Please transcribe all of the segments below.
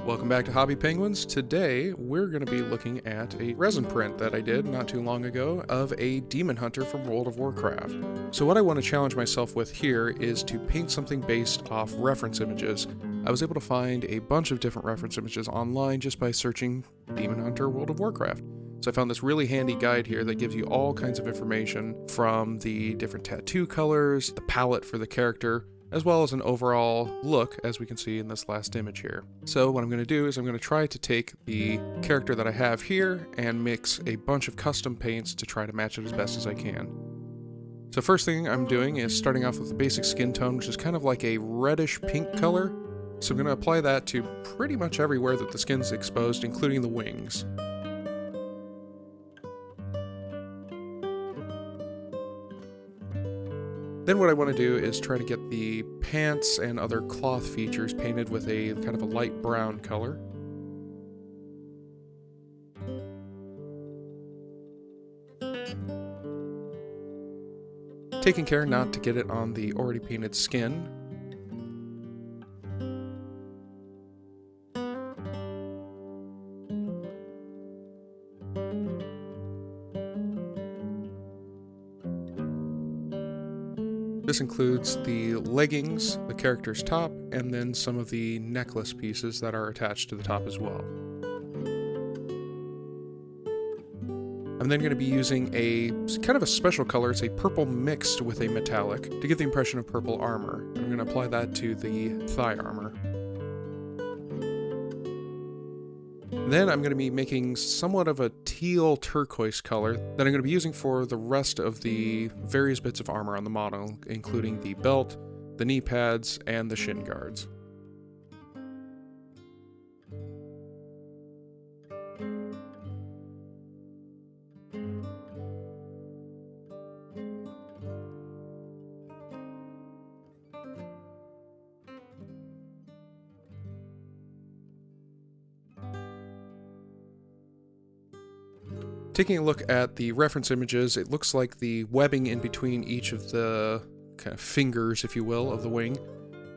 Welcome back to Hobby Penguins. Today, we're going to be looking at a resin print that I did not too long ago of a demon hunter from World of Warcraft. So what I want to challenge myself with here is to paint something based off reference images. I was able to find a bunch of different reference images online just by searching Demon Hunter World of Warcraft. So I found this really handy guide here that gives you all kinds of information from the different tattoo colors, the palette for the character, as well as an overall look, as we can see in this last image here. So what I'm going to do is I'm going to try to take the character that I have here and mix a bunch of custom paints to try to match it as best as I can. So first thing I'm doing is starting off with the basic skin tone, which is kind of like a reddish pink color. So I'm going to apply that to pretty much everywhere that the skin's exposed, including the wings. Then what I want to do is try to get the pants and other cloth features painted with a kind of a light brown color. Taking care not to get it on the already painted skin. This includes the leggings, the character's top, and then some of the necklace pieces that are attached to the top as well. I'm then going to be using a kind of a special color. It's a purple mixed with a metallic to give the impression of purple armor. I'm going to apply that to the thigh armor. Then I'm going to be making somewhat of a teal turquoise color that I'm going to be using for the rest of the various bits of armor on the model, including the belt, the knee pads, and the shin guards. Taking a look at the reference images, it looks like the webbing in between each of the kind of fingers, if you will, of the wing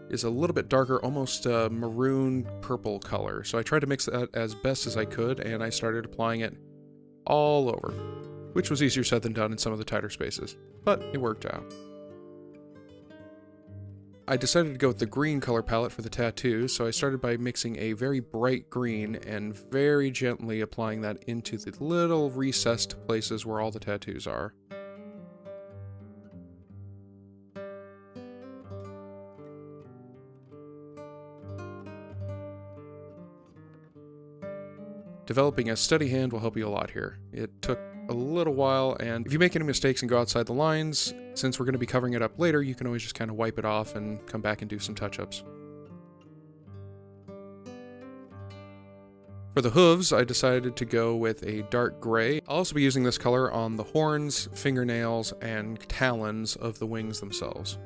is a little bit darker, almost a maroon purple color. So I tried to mix that as best as I could, and I started applying it all over, which was easier said than done in some of the tighter spaces, but it worked out. I decided to go with the green color palette for the tattoo, so I started by mixing a very bright green and very gently applying that into the little recessed places where all the tattoos are. Developing a steady hand will help you a lot here. It took a little while, and if you make any mistakes and go outside the lines, since we're going to be covering it up later, you can always just kind of wipe it off and come back and do some touch-ups. For the hooves, I decided to go with a dark gray. I'll also be using this color on the horns, fingernails, and talons of the wings themselves.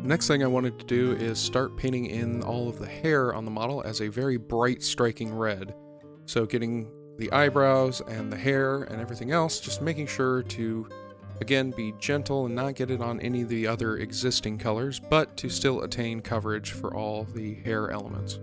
Next thing I wanted to do is start painting in all of the hair on the model as a very bright, striking red. So getting the eyebrows and the hair and everything else, just making sure to, again, be gentle and not get it on any of the other existing colors, but to still attain coverage for all the hair elements.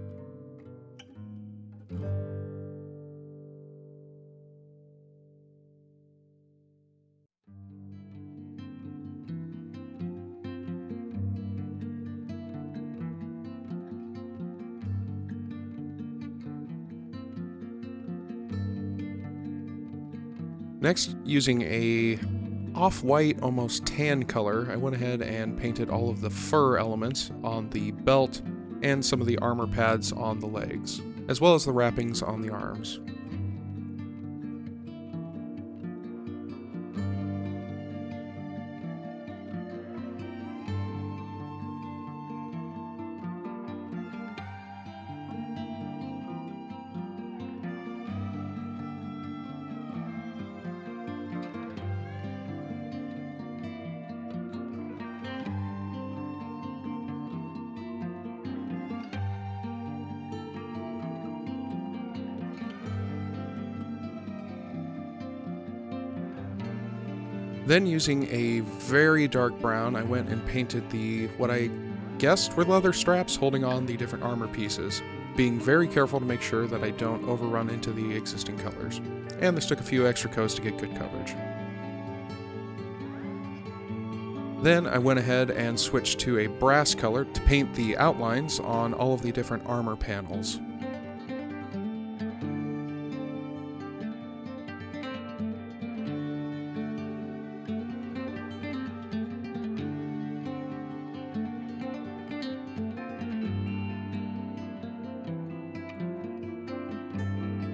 Next, using a off-white, almost tan color, I went ahead and painted all of the fur elements on the belt and some of the armor pads on the legs, as well as the wrappings on the arms. Then using a very dark brown, I went and painted what I guessed were leather straps holding on the different armor pieces, being very careful to make sure that I don't overrun into the existing colors. And this took a few extra coats to get good coverage. Then I went ahead and switched to a brass color to paint the outlines on all of the different armor panels.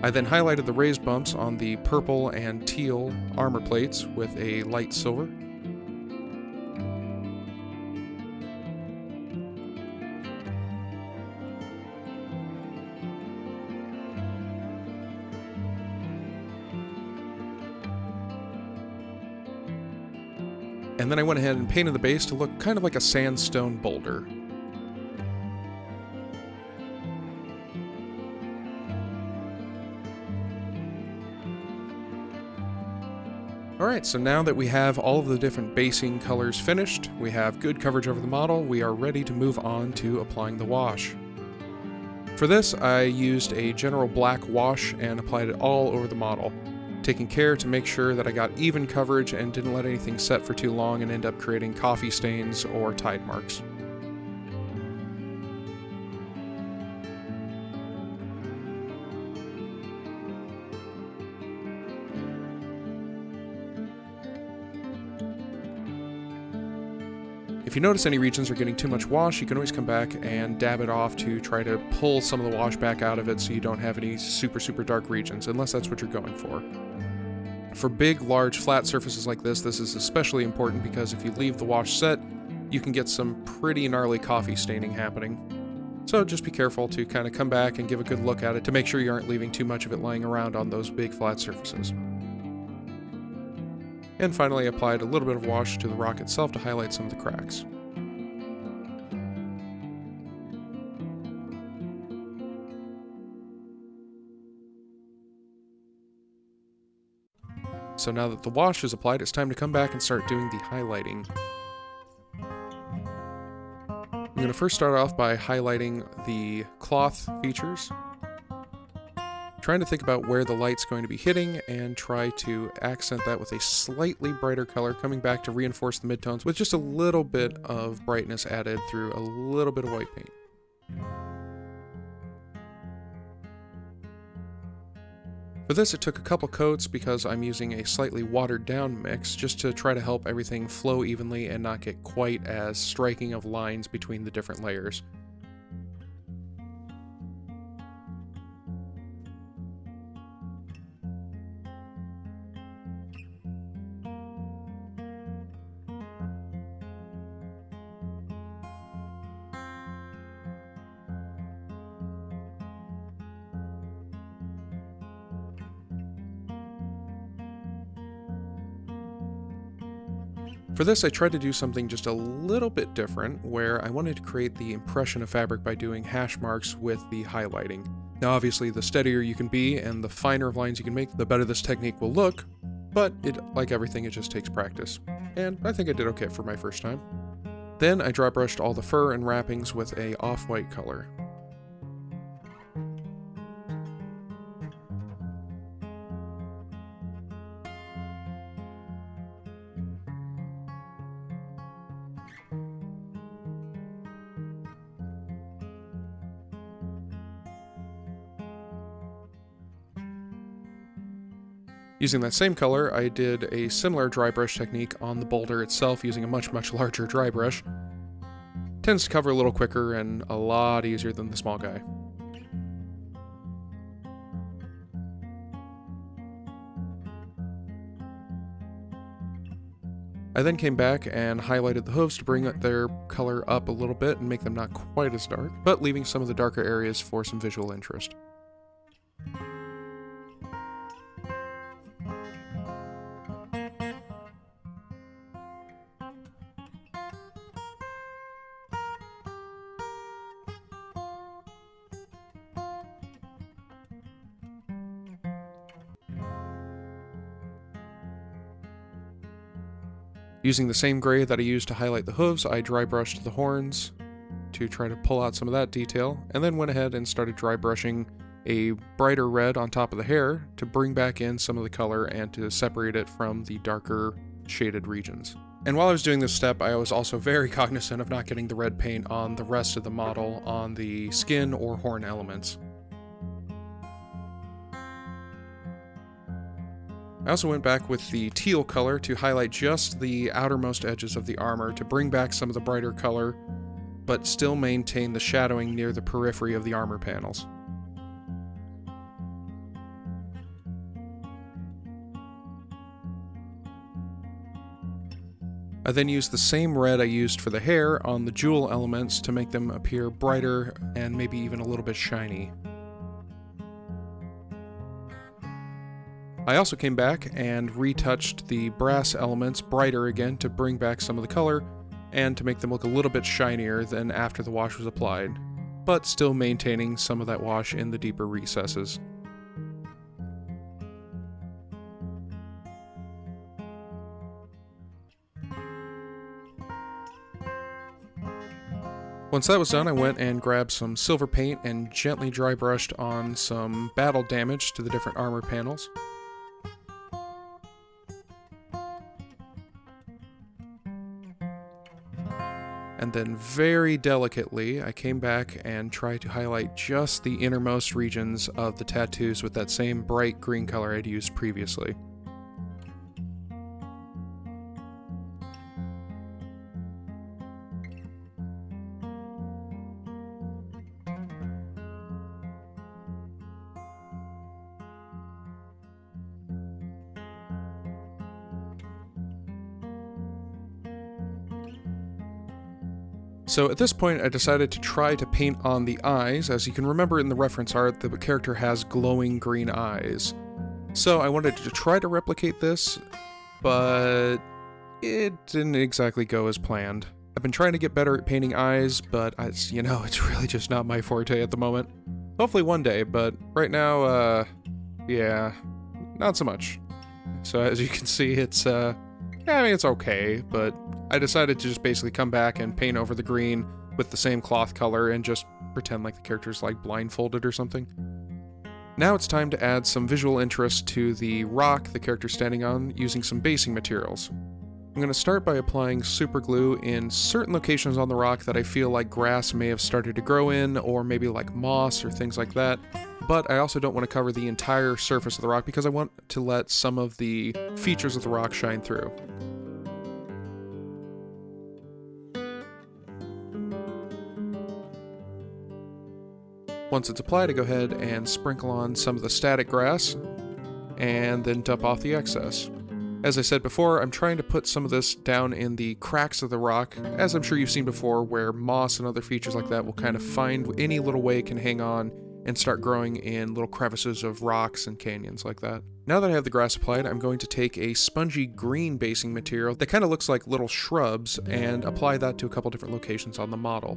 I then highlighted the raised bumps on the purple and teal armor plates with a light silver. And then I went ahead and painted the base to look kind of like a sandstone boulder. Alright, so now that we have all of the different basing colors finished, we have good coverage over the model, we are ready to move on to applying the wash. For this, I used a general black wash and applied it all over the model, taking care to make sure that I got even coverage and didn't let anything set for too long and end up creating coffee stains or tide marks. If you notice any regions are getting too much wash, you can always come back and dab it off to try to pull some of the wash back out of it so you don't have any super dark regions, unless that's what you're going for. For big, large, flat surfaces like this is especially important because if you leave the wash set, you can get some pretty gnarly coffee staining happening. So just be careful to kind of come back and give a good look at it to make sure you aren't leaving too much of it lying around on those big, flat surfaces. And finally, I applied a little bit of wash to the rock itself to highlight some of the cracks. So now that the wash is applied, it's time to come back and start doing the highlighting. I'm going to first start off by highlighting the cloth features, trying to think about where the light's going to be hitting and try to accent that with a slightly brighter color, coming back to reinforce the midtones with just a little bit of brightness added through a little bit of white paint. For this, it took a couple coats because I'm using a slightly watered down mix just to try to help everything flow evenly and not get quite as striking of lines between the different layers. For this, I tried to do something just a little bit different, where I wanted to create the impression of fabric by doing hash marks with the highlighting. Now obviously, the steadier you can be and the finer of lines you can make, the better this technique will look, but like everything, it just takes practice. And I think I did okay for my first time. Then I dry brushed all the fur and wrappings with a off-white color. Using that same color, I did a similar dry brush technique on the boulder itself using a much larger dry brush. Tends to cover a little quicker and a lot easier than the small guy. I then came back and highlighted the hooves to bring their color up a little bit and make them not quite as dark, but leaving some of the darker areas for some visual interest. Using the same gray that I used to highlight the hooves, I dry brushed the horns to try to pull out some of that detail, and then went ahead and started dry brushing a brighter red on top of the hair to bring back in some of the color and to separate it from the darker shaded regions. And while I was doing this step, I was also very cognizant of not getting the red paint on the rest of the model on the skin or horn elements. I also went back with the teal color to highlight just the outermost edges of the armor to bring back some of the brighter color, but still maintain the shadowing near the periphery of the armor panels. I then used the same red I used for the hair on the jewel elements to make them appear brighter and maybe even a little bit shiny. I also came back and retouched the brass elements brighter again to bring back some of the color and to make them look a little bit shinier than after the wash was applied, but still maintaining some of that wash in the deeper recesses. Once that was done, I went and grabbed some silver paint and gently dry brushed on some battle damage to the different armor panels. And then very delicately, I came back and tried to highlight just the innermost regions of the tattoos with that same bright green color I'd used previously. So at this point, I decided to try to paint on the eyes. As you can remember in the reference art, the character has glowing green eyes. So I wanted to try to replicate this, but it didn't exactly go as planned. I've been trying to get better at painting eyes, but it's really just not my forte at the moment. Hopefully one day, but right now, yeah, not so much. So as you can see, it's okay, but I decided to just basically come back and paint over the green with the same cloth color and just pretend like the character's like blindfolded or something. Now it's time to add some visual interest to the rock the character's standing on using some basing materials. I'm going to start by applying super glue in certain locations on the rock that I feel like grass may have started to grow in, or maybe like moss or things like that. But I also don't want to cover the entire surface of the rock because I want to let some of the features of the rock shine through. Once it's applied, I go ahead and sprinkle on some of the static grass, and then dump off the excess. As I said before, I'm trying to put some of this down in the cracks of the rock, as I'm sure you've seen before, where moss and other features like that will kind of find any little way it can hang on and start growing in little crevices of rocks and canyons like that. Now that I have the grass applied, I'm going to take a spongy green basing material that kind of looks like little shrubs and apply that to a couple different locations on the model.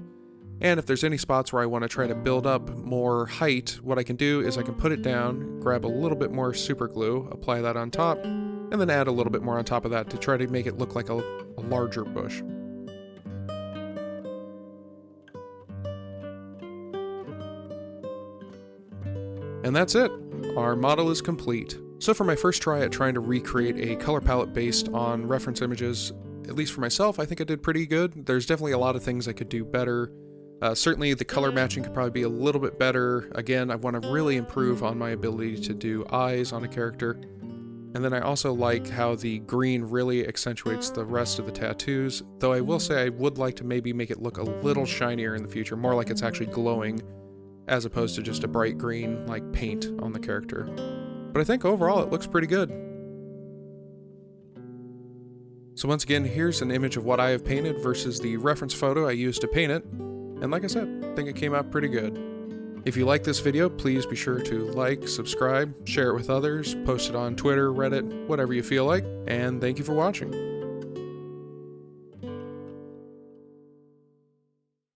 And if there's any spots where I want to try to build up more height, what I can do is I can put it down, grab a little bit more super glue, apply that on top, and then add a little bit more on top of that to try to make it look like a larger bush. And that's it. Our model is complete. So for my first try at trying to recreate a color palette based on reference images, at least for myself, I think I did pretty good. There's definitely a lot of things I could do better. Certainly the color matching could probably be a little bit better. Again, I want to really improve on my ability to do eyes on a character. And then I also like how the green really accentuates the rest of the tattoos, though I will say I would like to maybe make it look a little shinier in the future, more like it's actually glowing, as opposed to just a bright green, like paint on the character. But I think overall it looks pretty good. So once again, here's an image of what I have painted versus the reference photo I used to paint it. And like I said, I think it came out pretty good. If you like this video, please be sure to like, subscribe, share it with others, post it on Twitter, Reddit, whatever you feel like, and thank you for watching.